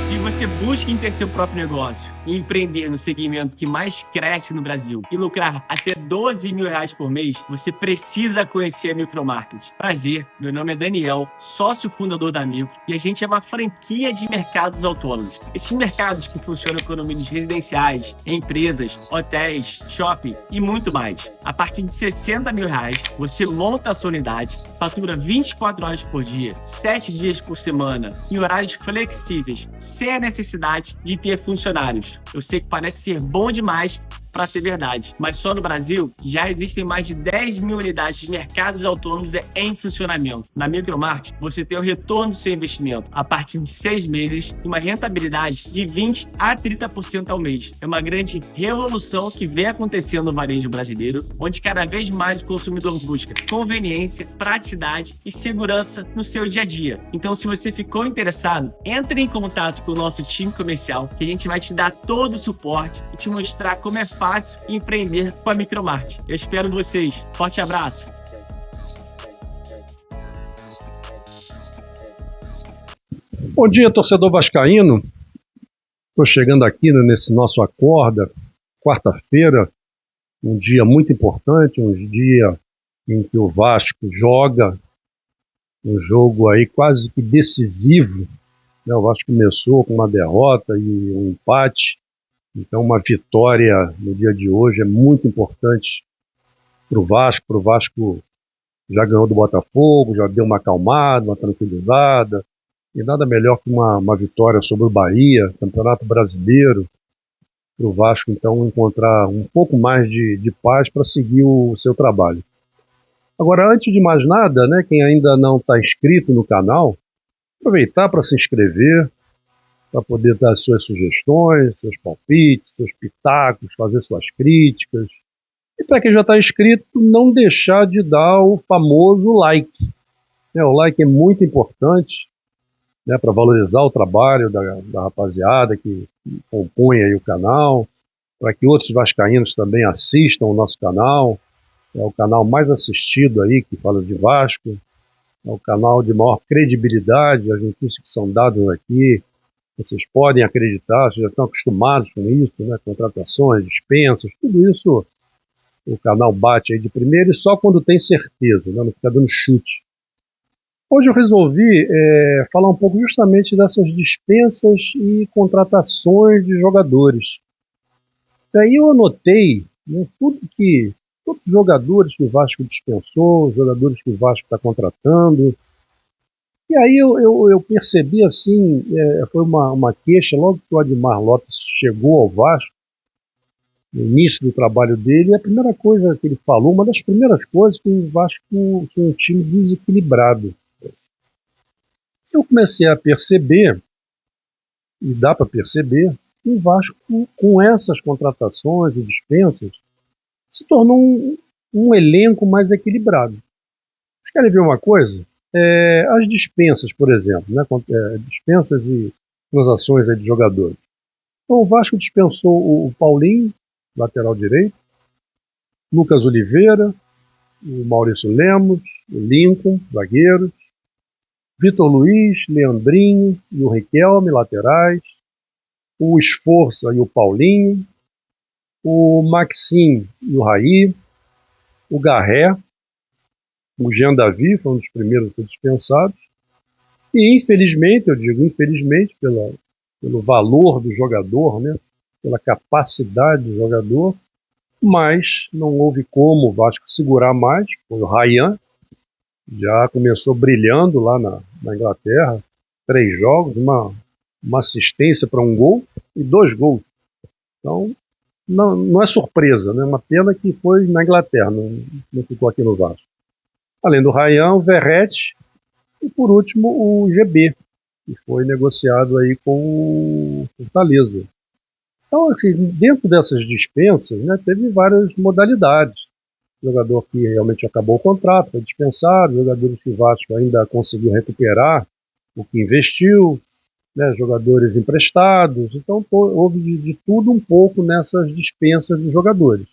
Se você busca em ter seu próprio negócio e empreender no segmento que mais cresce no Brasil e lucrar até R$ 12.000 por mês, você precisa conhecer a Micromarket. Prazer, meu nome é Daniel, sócio fundador da Micro, e a gente é uma franquia de mercados autônomos. Esses mercados que funcionam com condomínios residenciais, empresas, hotéis, shopping e muito mais. A partir de R$ 60.000, você monta a sua unidade, fatura 24 horas por dia, 7 dias por semana, em horários flexíveis, sem a necessidade de ter funcionários. Eu sei que parece ser bom demais para ser verdade, mas só no Brasil já existem mais de 10 mil unidades de mercados autônomos em funcionamento. Na Micromarket, você tem o retorno do seu investimento a partir de 6 meses e uma rentabilidade de 20% a 30% ao mês. É uma grande revolução que vem acontecendo no varejo brasileiro, onde cada vez mais o consumidor busca conveniência, praticidade e segurança no seu dia a dia. Então, se você ficou interessado, entre em contato com o nosso time comercial, que a gente vai te dar todo o suporte e te mostrar como é fácil empreender com a Micromarket. Eu espero vocês. Forte abraço. Bom dia, torcedor vascaíno. Estou chegando aqui nesse nosso Acorda, quarta-feira, um dia muito importante, um dia em que o Vasco joga um jogo aí quase que decisivo, né? O Vasco começou com uma derrota e um empate. Então, uma vitória no dia de hoje é muito importante para o Vasco. O Vasco já ganhou do Botafogo, já deu uma acalmada, uma tranquilizada. E nada melhor que uma vitória sobre o Bahia, Campeonato Brasileiro, para o Vasco, então, encontrar um pouco mais de paz para seguir o seu trabalho. Agora, antes de mais nada, né, quem ainda não está inscrito no canal, aproveitar para se inscrever, para poder dar suas sugestões, seus palpites, seus pitacos, fazer suas críticas. E para quem já está inscrito, não deixar de dar o famoso like. O like é muito importante, né, para valorizar o trabalho da rapaziada que compõe aí o canal, para que outros vascaínos também assistam o nosso canal. É o canal mais assistido aí, que fala de Vasco. É o canal de maior credibilidade, as notícias que são dadas aqui. Vocês podem acreditar, vocês já estão acostumados com isso, né? Contratações, dispensas, tudo isso o canal bate aí de primeira e só quando tem certeza, né? Não fica dando chute. Hoje eu resolvi falar um pouco justamente dessas dispensas e contratações de jogadores. Daí eu anotei, né, todos os jogadores que o Vasco dispensou, os jogadores que o Vasco está contratando. E aí eu percebi assim, foi uma queixa, logo que o Admar Lopes chegou ao Vasco, no início do trabalho dele, a primeira coisa que ele falou, uma das primeiras coisas, que o Vasco tinha um time desequilibrado. Eu comecei a perceber, e dá para perceber, que o Vasco, com essas contratações e dispensas, se tornou um elenco mais equilibrado. Vocês querem ver uma coisa? As dispensas, por exemplo, né, dispensas e transações aí de jogadores. Então, o Vasco dispensou o Paulinho, lateral direito, Lucas Oliveira, o Maurício Lemos, o Lincoln, zagueiros, Vitor Luiz, Leandrinho e o Riquelme, laterais, o Esforça e o Paulinho, o Maxim e o Raí, o Garré, o Jean Davi foi um dos primeiros a ser dispensados. E infelizmente, eu digo infelizmente, pelo valor do jogador, né, pela capacidade do jogador, mas não houve como o Vasco segurar mais. Foi o Ryan, já começou brilhando lá na Inglaterra, 3 jogos, uma assistência para um gol e 2 gols. Então, não é surpresa, né? Uma pena que foi na Inglaterra, não ficou aqui no Vasco. Além do Ryan, o Verratti e, por último, o GB, que foi negociado aí com o Fortaleza. Então, assim, dentro dessas dispensas, né, teve várias modalidades. Jogador que realmente acabou o contrato, foi dispensado, jogadores que o Vasco ainda conseguiu recuperar o que investiu, né, jogadores emprestados. Então, houve de tudo um pouco nessas dispensas de jogadores.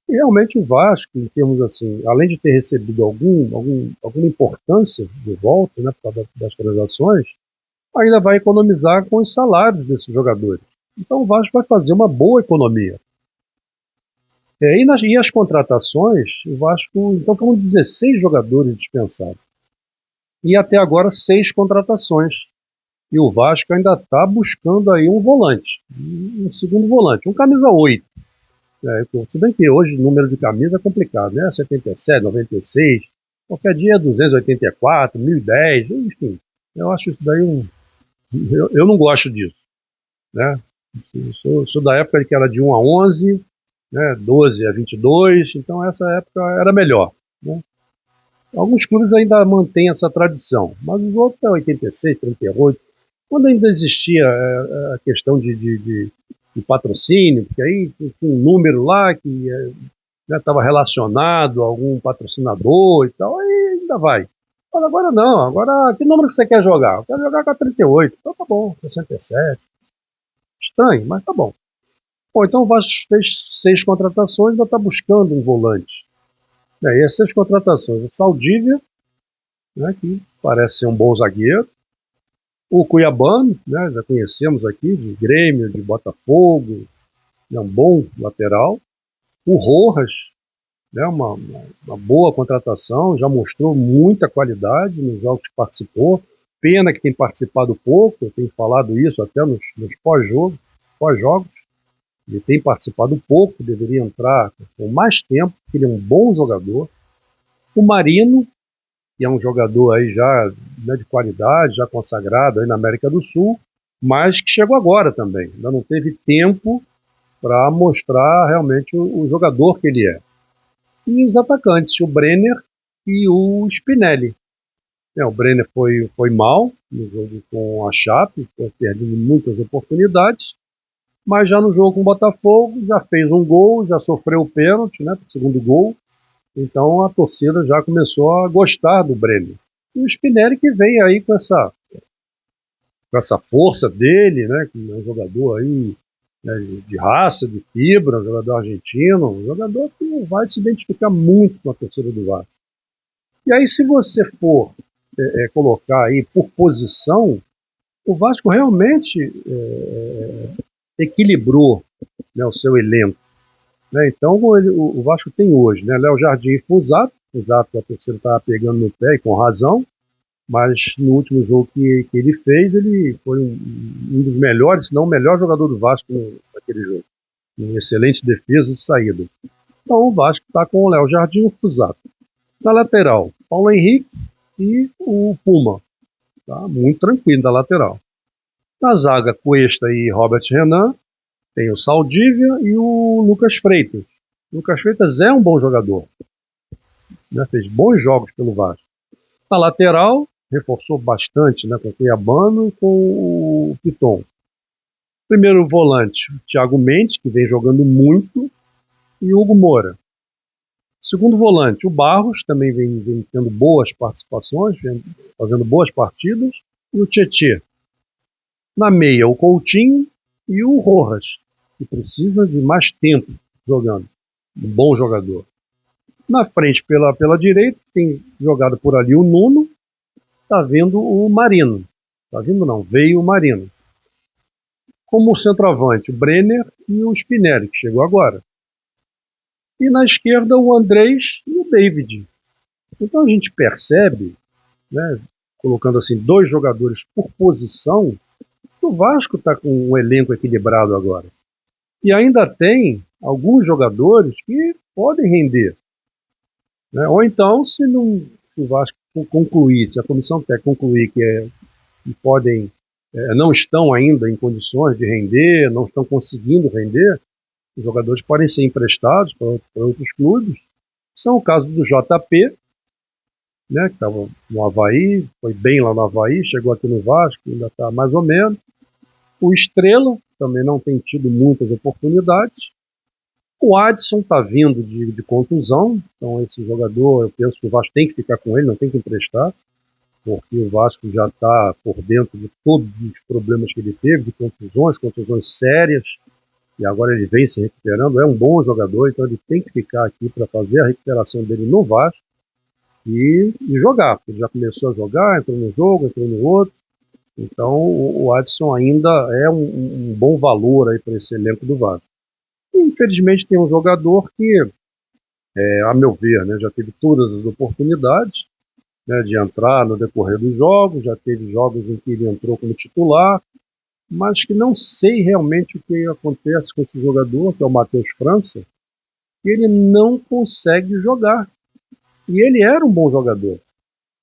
E realmente o Vasco, em termos assim, além de ter recebido alguma importância de volta, né, por causa das transações, ainda vai economizar com os salários desses jogadores. Então o Vasco vai fazer uma boa economia. E as contratações, o Vasco, então foram 16 jogadores dispensados. E até agora 6 contratações. E o Vasco ainda está buscando aí um volante, um segundo volante, um camisa 8. Se bem que hoje o número de camisa é complicado, né? 77, 96, qualquer dia é 284, 1010, enfim. Eu acho isso daí eu não gosto disso, né? Sou da época que era de 1 a 11, né? 12 a 22, então essa época era melhor, né? Alguns clubes ainda mantêm essa tradição, mas os outros é 86, 38. Quando ainda existia a questão de patrocínio, porque aí tinha um número lá que estava relacionado a algum patrocinador e tal, aí ainda vai. Mas agora não, agora que número que você quer jogar? Eu quero jogar com a 38, então tá bom, 67. Estranho, mas tá bom. Bom, então o Vasco fez 6 contratações, ainda está buscando um volante. E as 6 contratações, o Saldívia, né, que parece ser um bom zagueiro, o Cuiabano, né, já conhecemos aqui, de Grêmio, de Botafogo, é um bom lateral. O Rojas, né, uma boa contratação, já mostrou muita qualidade nos jogos que participou. Pena que tem participado pouco, eu tenho falado isso até nos pós-jogos. Ele tem participado pouco, deveria entrar com mais tempo, porque ele é um bom jogador. O Marino, que é um jogador aí já, né, de qualidade, já consagrado aí na América do Sul, mas que chegou agora também. Ainda não teve tempo para mostrar realmente o jogador que ele é. E os atacantes, o Brenner e o Spinelli. O Brenner foi mal no jogo com a Chape, perdendo muitas oportunidades, mas já no jogo com o Botafogo já fez um gol, já sofreu o pênalti, né, pro segundo gol. Então a torcida já começou a gostar do Brenner. E o Spinelli que vem aí com essa força dele, né, que é um jogador aí, né, de raça, de fibra, um jogador argentino, um jogador que vai se identificar muito com a torcida do Vasco. E aí se você for colocar aí por posição, o Vasco realmente equilibrou, né, o seu elenco. Né? Então o Vasco tem hoje, né, Léo Jardim e Fusato a torcida estava pegando no pé e com razão, mas no último jogo que ele fez, ele foi um dos melhores, se não o melhor jogador do Vasco naquele jogo. Um excelente defesa de saída. Então o Vasco está com o Léo Jardim e o Fusato. Na lateral, Paulo Henrique e o Puma. Tá? Muito tranquilo da lateral. Na zaga, Cuesta e Robert Renan. Tem o Saldívia e o Lucas Freitas. O Lucas Freitas é um bom jogador, né? Fez bons jogos pelo Vasco. Na lateral, reforçou bastante, né, com o Cuiabano e com o Piton. Primeiro volante, o Thiago Mendes, que vem jogando muito, e o Hugo Moura. Segundo volante, o Barros, também vem tendo boas participações, fazendo boas partidas, e o Tietê. Na meia, o Coutinho e o Rojas, que precisa de mais tempo jogando. Um bom jogador. Na frente, pela direita, tem jogado por ali o Nuno, está vindo o Marino. Está vindo não, veio o Marino. Como centroavante, o Brenner e o Spinelli, que chegou agora. E na esquerda, o Andrés e o David. Então a gente percebe, né, colocando assim 2 jogadores por posição, que o Vasco está com um elenco equilibrado agora. E ainda tem alguns jogadores que podem render. Né? Ou então, se o Vasco concluir, se a comissão técnica concluir que podem, não estão ainda em condições de render, não estão conseguindo render, os jogadores podem ser emprestados para outros clubes. São o caso do JP, né, que estava no Avaí, foi bem lá no Avaí, chegou aqui no Vasco, ainda está mais ou menos. O Estrela também não tem tido muitas oportunidades. O Adson está vindo de contusão, então esse jogador, eu penso que o Vasco tem que ficar com ele, não tem que emprestar, porque o Vasco já está por dentro de todos os problemas que ele teve, de contusões sérias. e agora ele vem se recuperando, é um bom jogador, então ele tem que ficar aqui para fazer a recuperação dele no Vasco e jogar. Ele já começou a jogar, entrou no jogo, entrou no outro, então o Adson ainda é um bom valor aí para esse elenco do Vasco. E, infelizmente tem um jogador que, a meu ver, né, já teve todas as oportunidades, né, de entrar no decorrer dos jogos, já teve jogos em que ele entrou como titular, mas que não sei realmente o que acontece com esse jogador, que é o Matheus França, que ele não consegue jogar. E ele era um bom jogador,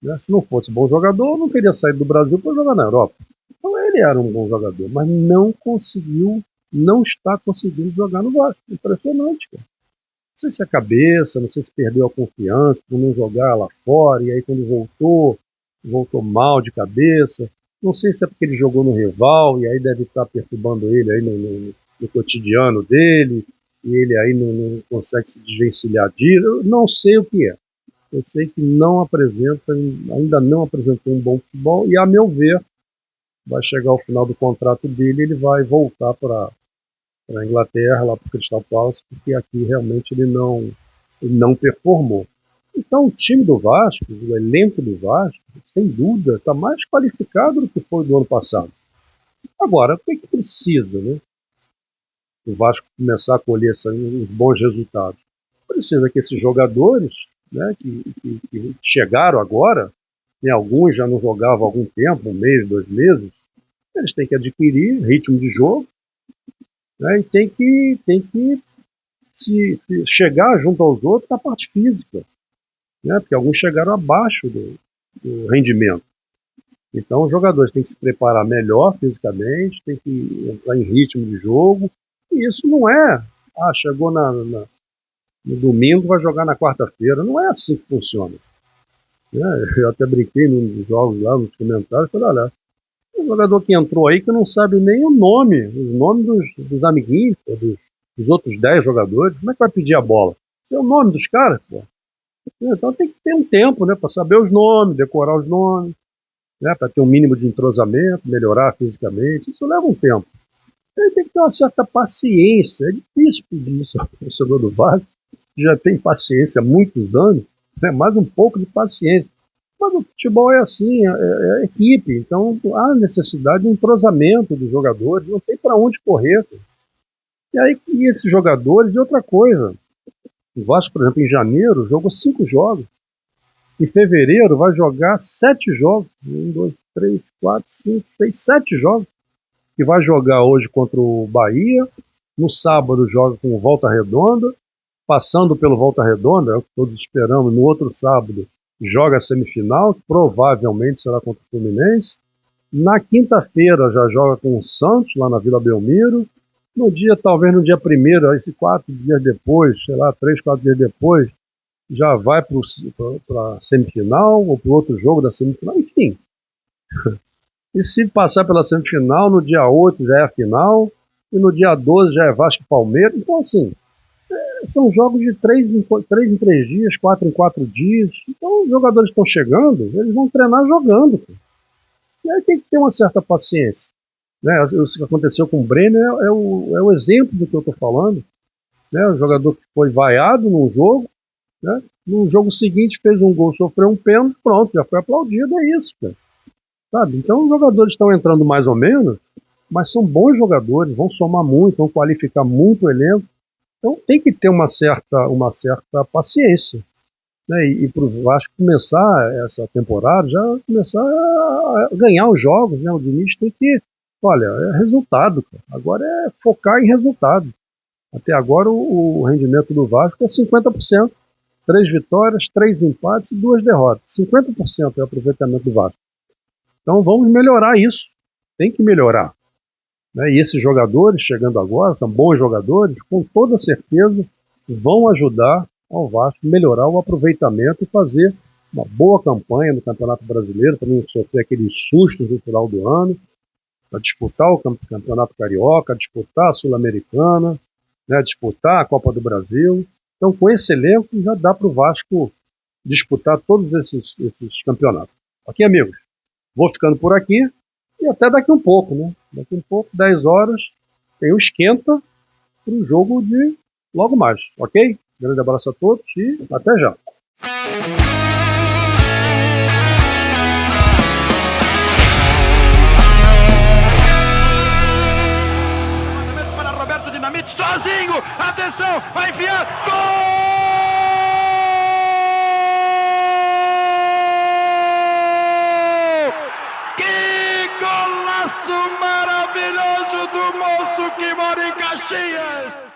né? Se não fosse bom jogador, não teria saído do Brasil para jogar na Europa. Então ele era um bom jogador, mas não está conseguindo jogar no Vasco. Impressionante, cara. Não sei se é a cabeça, não sei se perdeu a confiança por não jogar lá fora, e aí quando voltou mal de cabeça. Não sei se é porque ele jogou no rival, e aí deve estar perturbando ele aí no cotidiano dele, e ele aí não consegue se desvencilhar disso. Eu não sei o que é. Eu sei que ainda não apresentou um bom futebol, e a meu ver, vai chegar ao final do contrato dele, ele vai voltar para a Inglaterra, lá para o Crystal Palace, porque aqui realmente ele não performou. Então o time do Vasco, o elenco do Vasco, sem dúvida, está mais qualificado do que foi do ano passado. Agora, o que precisa, né? O Vasco começar a colher os bons resultados. Precisa que esses jogadores, né, que chegaram agora, né, alguns já não jogavam há algum tempo, 1 mês, 2 meses, eles têm que adquirir ritmo de jogo, né, e tem que se chegar junto aos outros na parte física, né, porque alguns chegaram abaixo do rendimento. Então os jogadores têm que se preparar melhor fisicamente, têm que entrar em ritmo de jogo, e isso não é, chegou no domingo, vai jogar na quarta-feira. Não é assim que funciona. Né? Eu até brinquei nos jogos lá, nos comentários, falei, olha, um jogador que entrou aí que não sabe nem os nomes dos amiguinhos, dos outros 10 jogadores, como é que vai pedir a bola? Isso é o nome dos caras, pô. Então tem que ter um tempo, né, para saber os nomes, decorar os nomes, né, para ter um mínimo de entrosamento, melhorar fisicamente. Isso leva um tempo. Ele tem que ter uma certa paciência. É difícil pedir isso ao torcedor do Vasco, que já tem paciência há muitos anos, né, mais um pouco de paciência. Mas o futebol é assim, é equipe, então há necessidade de um entrosamento dos jogadores, não tem para onde correr. E esses jogadores, e outra coisa, o Vasco, por exemplo, em janeiro, jogou 5 jogos. Em fevereiro vai jogar 7 jogos. 1, 2, 3, 4, 5, 6, 7 jogos. Que vai jogar hoje contra o Bahia. No sábado joga com o Volta Redonda. Passando pelo Volta Redonda, é o que todos esperamos. No outro sábado joga a semifinal, que provavelmente será contra o Fluminense. Na quinta-feira já joga com o Santos, lá na Vila Belmiro. Talvez no dia 1º, aí 4 dias depois, sei lá, 3, 4 dias depois, já vai para a semifinal, ou para o outro jogo da semifinal, enfim. E se passar pela semifinal, no dia 8 já é a final, e no dia 12 já é Vasco e Palmeiras. Então, assim, são jogos de 3 em 3 dias, 4 em 4 dias. Então, os jogadores estão chegando, eles vão treinar jogando. Pô. E aí tem que ter uma certa paciência. Né? O que aconteceu com o Brenner é o exemplo do que eu estou falando. Né? O jogador que foi vaiado num jogo, né? No jogo seguinte fez um gol, sofreu um pênalti, pronto, já foi aplaudido, é isso, cara. Sabe? Então os jogadores estão entrando mais ou menos, mas são bons jogadores, vão somar muito, vão qualificar muito o elenco. Então tem que ter uma certa paciência. Né? E para o Vasco começar essa temporada, já começar a ganhar os jogos, né? O Diniz tem que, olha, é resultado, cara. Agora é focar em resultado. Até agora o rendimento do Vasco é 50%. 3 vitórias, 3 empates e 2 derrotas. 50% é o aproveitamento do Vasco. Então vamos melhorar isso. Tem que melhorar. Né? E esses jogadores chegando agora, são bons jogadores, com toda certeza vão ajudar ao Vasco melhorar o aproveitamento e fazer uma boa campanha no Campeonato Brasileiro, para não sofrer aqueles sustos no final do ano, para disputar o Campeonato Carioca, disputar a Sul-Americana, né? Disputar a Copa do Brasil. Então, com esse elenco, já dá para o Vasco disputar todos esses campeonatos. Ok, amigos? Vou ficando por aqui e até daqui um pouco, né? Daqui um pouco, 10 horas, tem o Esquenta para o jogo de logo mais, ok? Grande abraço a todos e até já. Para Roberto Dinamite sozinho, atenção, vai enfiar, gol! Que golaço maravilhoso do moço que mora em Caxias!